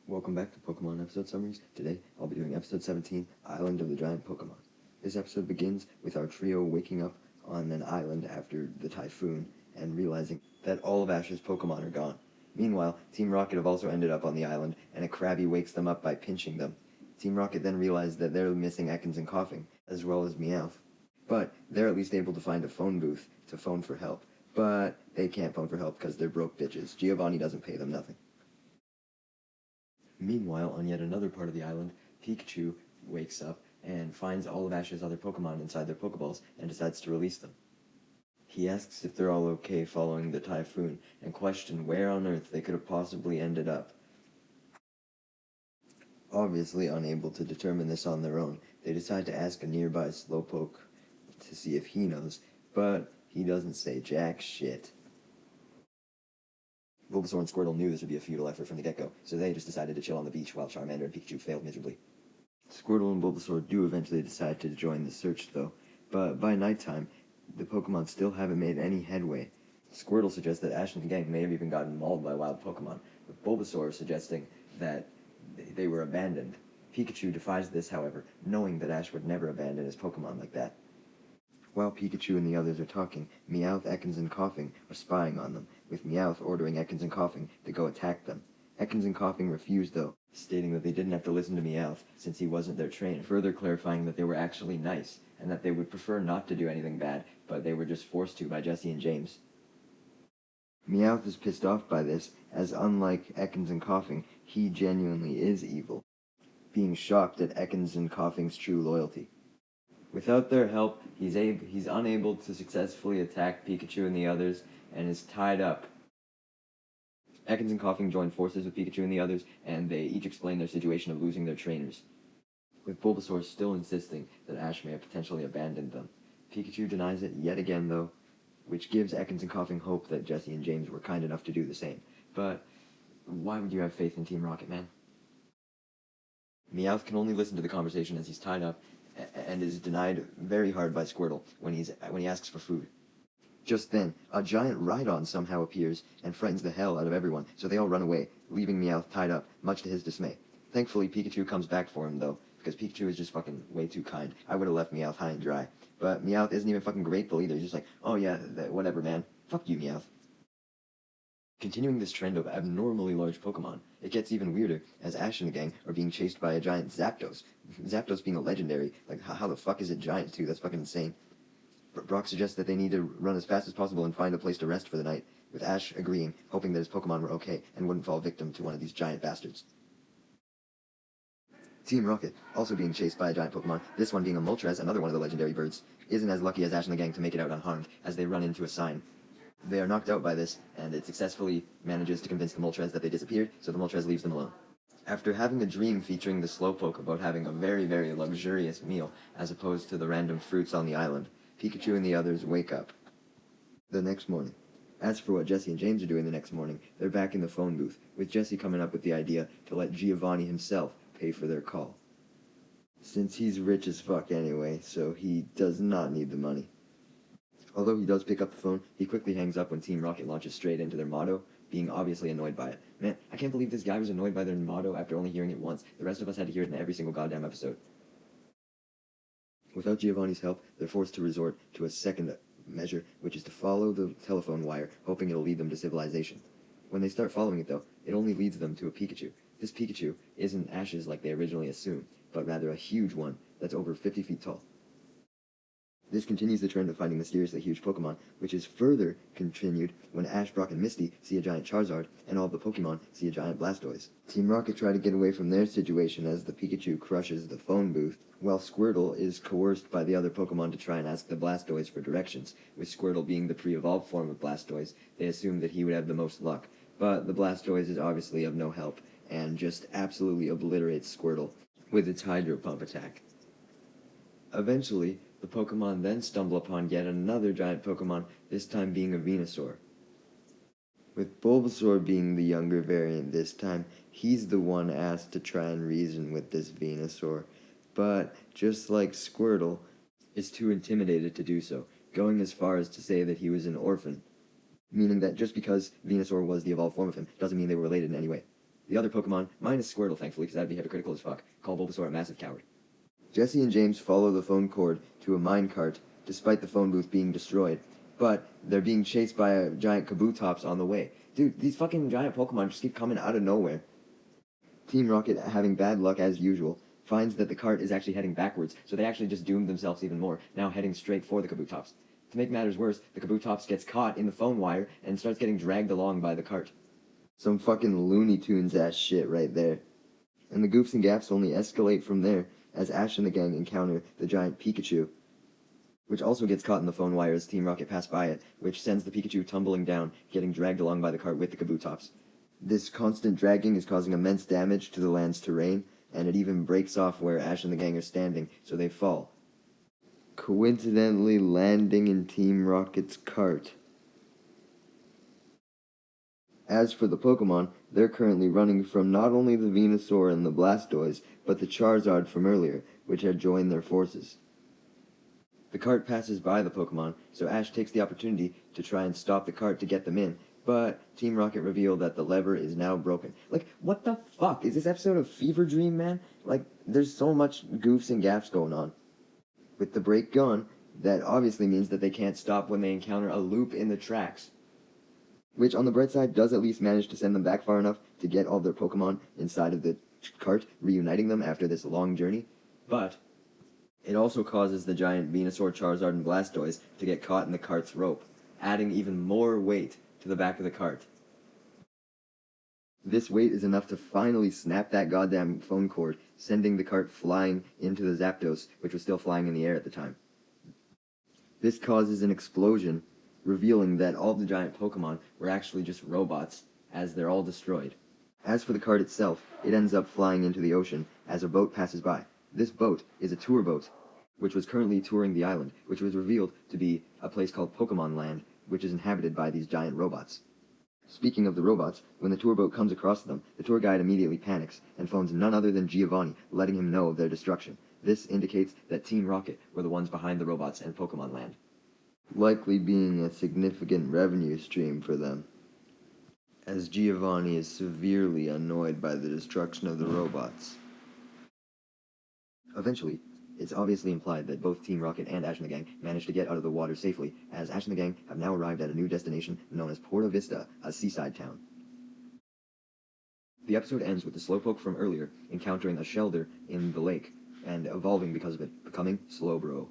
Welcome back to Pokemon Episode Summaries. Today, I'll be doing Episode 17, Island of the Giant Pokemon. This episode begins with our trio waking up on an island after the typhoon and realizing that all of Ash's Pokemon are gone. Meanwhile, Team Rocket have also ended up on the island, and a Krabby wakes them up by pinching them. Team Rocket then realize that they're missing Ekans and Coughing, as well as Meowth. But they're at least able to find a phone booth to phone for help. But they can't phone for help because they're broke bitches. Giovanni doesn't pay them nothing. Meanwhile, on yet another part of the island, Pikachu wakes up and finds all of Ash's other Pokemon inside their Pokeballs and decides to release them. He asks if they're all okay following the typhoon and questions where on earth they could have possibly ended up. Obviously unable to determine this on their own, they decide to ask a nearby Slowpoke to see if he knows, but he doesn't say jack shit. Bulbasaur and Squirtle knew this would be a futile effort from the get-go, so they just decided to chill on the beach while Charmander and Pikachu failed miserably. Squirtle and Bulbasaur do eventually decide to join the search, though, but by nighttime, the Pokemon still haven't made any headway. Squirtle suggests that Ash and the gang may have even gotten mauled by wild Pokemon, with Bulbasaur suggesting that they were abandoned. Pikachu defies this, however, knowing that Ash would never abandon his Pokemon like that. While Pikachu and the others are talking, Meowth, Ekans, and Coughing are spying on them, with Meowth ordering Ekans and Coughing to go attack them. Ekans and Coughing refuse, though, stating that they didn't have to listen to Meowth since he wasn't their trainer, further clarifying that they were actually nice, and that they would prefer not to do anything bad, but they were just forced to by Jesse and James. Meowth is pissed off by this, as unlike Ekans and Coughing, he genuinely is evil, being shocked at Ekans and Coughing's true loyalty. Without their help, he's unable to successfully attack Pikachu and the others, and is tied up. Ekans and Coughing join forces with Pikachu and the others, and they each explain their situation of losing their trainers, with Bulbasaur still insisting that Ash may have potentially abandoned them. Pikachu denies it yet again, though, which gives Ekans and Coughing hope that Jesse and James were kind enough to do the same. But why would you have faith in Team Rocket, man? Meowth can only listen to the conversation as he's tied up, and is denied very hard by Squirtle when he asks for food. Just then, a giant Rhydon somehow appears and frightens the hell out of everyone, so they all run away, leaving Meowth tied up, much to his dismay. Thankfully, Pikachu comes back for him, though, because Pikachu is just fucking way too kind. I would have left Meowth high and dry. But Meowth isn't even fucking grateful either. He's just like, oh yeah, whatever, man. Fuck you, Meowth. Continuing this trend of abnormally large Pokemon, it gets even weirder as Ash and the gang are being chased by a giant Zapdos. Zapdos being a legendary, like how the fuck is it giant too? That's fucking insane. Brock suggests that they need to run as fast as possible and find a place to rest for the night, with Ash agreeing, hoping that his Pokemon were okay and wouldn't fall victim to one of these giant bastards. Team Rocket, also being chased by a giant Pokemon, this one being a Moltres, another one of the legendary birds, isn't as lucky as Ash and the gang to make it out unharmed as they run into a sign. They are knocked out by this, and it successfully manages to convince the Moltres that they disappeared, so the Moltres leaves them alone. After having a dream featuring the Slowpoke about having a very, very luxurious meal, as opposed to the random fruits on the island, Pikachu and the others wake up the next morning. As for what Jesse and James are doing the next morning, they're back in the phone booth, with Jesse coming up with the idea to let Giovanni himself pay for their call. Since he's rich as fuck anyway, so he does not need the money. Although he does pick up the phone, he quickly hangs up when Team Rocket launches straight into their motto, being obviously annoyed by it. Man, I can't believe this guy was annoyed by their motto after only hearing it once. The rest of us had to hear it in every single goddamn episode. Without Giovanni's help, they're forced to resort to a second measure, which is to follow the telephone wire, hoping it'll lead them to civilization. When they start following it, though, it only leads them to a Pikachu. This Pikachu isn't Ash's like they originally assumed, but rather a huge one that's over 50 feet tall. This continues the trend of finding mysteriously huge Pokemon, which is further continued when Ash, Brock, and Misty see a giant Charizard, and all of the Pokemon see a giant Blastoise. Team Rocket try to get away from their situation as the Pikachu crushes the phone booth, while Squirtle is coerced by the other Pokemon to try and ask the Blastoise for directions. With Squirtle being the pre-evolved form of Blastoise, they assume that he would have the most luck, but the Blastoise is obviously of no help, and just absolutely obliterates Squirtle with its Hydro Pump attack. Eventually, the Pokemon then stumble upon yet another giant Pokemon, this time being a Venusaur. With Bulbasaur being the younger variant this time, he's the one asked to try and reason with this Venusaur, but just like Squirtle, is too intimidated to do so, going as far as to say that he was an orphan, meaning that just because Venusaur was the evolved form of him doesn't mean they were related in any way. The other Pokemon, minus Squirtle thankfully, because that'd be hypocritical as fuck, call Bulbasaur a massive coward. Jesse and James follow the phone cord to a minecart, despite the phone booth being destroyed, but they're being chased by a giant Kabutops on the way. Dude, these fucking giant Pokemon just keep coming out of nowhere. Team Rocket, having bad luck as usual, finds that the cart is actually heading backwards, so they actually just doomed themselves even more, now heading straight for the Kabutops. To make matters worse, the Kabutops gets caught in the phone wire and starts getting dragged along by the cart. Some fucking Looney Tunes ass shit right there. And the goofs and gaffs only escalate from there as Ash and the gang encounter the giant Pikachu, which also gets caught in the phone wire as Team Rocket pass by it, which sends the Pikachu tumbling down, getting dragged along by the cart with the Kabutops. This constant dragging is causing immense damage to the land's terrain, and it even breaks off where Ash and the gang are standing, so they fall, coincidentally landing in Team Rocket's cart. As for the Pokemon, they're currently running from not only the Venusaur and the Blastoise, but the Charizard from earlier, which had joined their forces. The cart passes by the Pokemon, so Ash takes the opportunity to try and stop the cart to get them in, but Team Rocket reveal that the lever is now broken. Like, what the fuck? Is this episode of Fever Dream, man? Like, there's so much goofs and gaffs going on. With the brake gone, that obviously means that they can't stop when they encounter a loop in the tracks. Which, on the bright side, does at least manage to send them back far enough to get all their Pokemon inside of the cart, reuniting them after this long journey. But it also causes the giant Venusaur, Charizard, and Blastoise to get caught in the cart's rope, adding even more weight to the back of the cart. This weight is enough to finally snap that goddamn phone cord, sending the cart flying into the Zapdos, which was still flying in the air at the time. This causes an explosion, revealing that all the giant Pokemon were actually just robots, as they're all destroyed. As for the cart itself, it ends up flying into the ocean as a boat passes by. This boat is a tour boat, which was currently touring the island, which was revealed to be a place called Pokemon Land, which is inhabited by these giant robots. Speaking of the robots, when the tour boat comes across them, the tour guide immediately panics and phones none other than Giovanni, letting him know of their destruction. This indicates that Team Rocket were the ones behind the robots and Pokemon Land, likely being a significant revenue stream for them, as Giovanni is severely annoyed by the destruction of the robots. Eventually, it's obviously implied that both Team Rocket and Ash and the gang managed to get out of the water safely, as Ash and the gang have now arrived at a new destination known as Porta Vista, a seaside town. The episode ends with the Slowpoke from earlier encountering a Shelder in the lake, and evolving because of it, becoming Slowbro.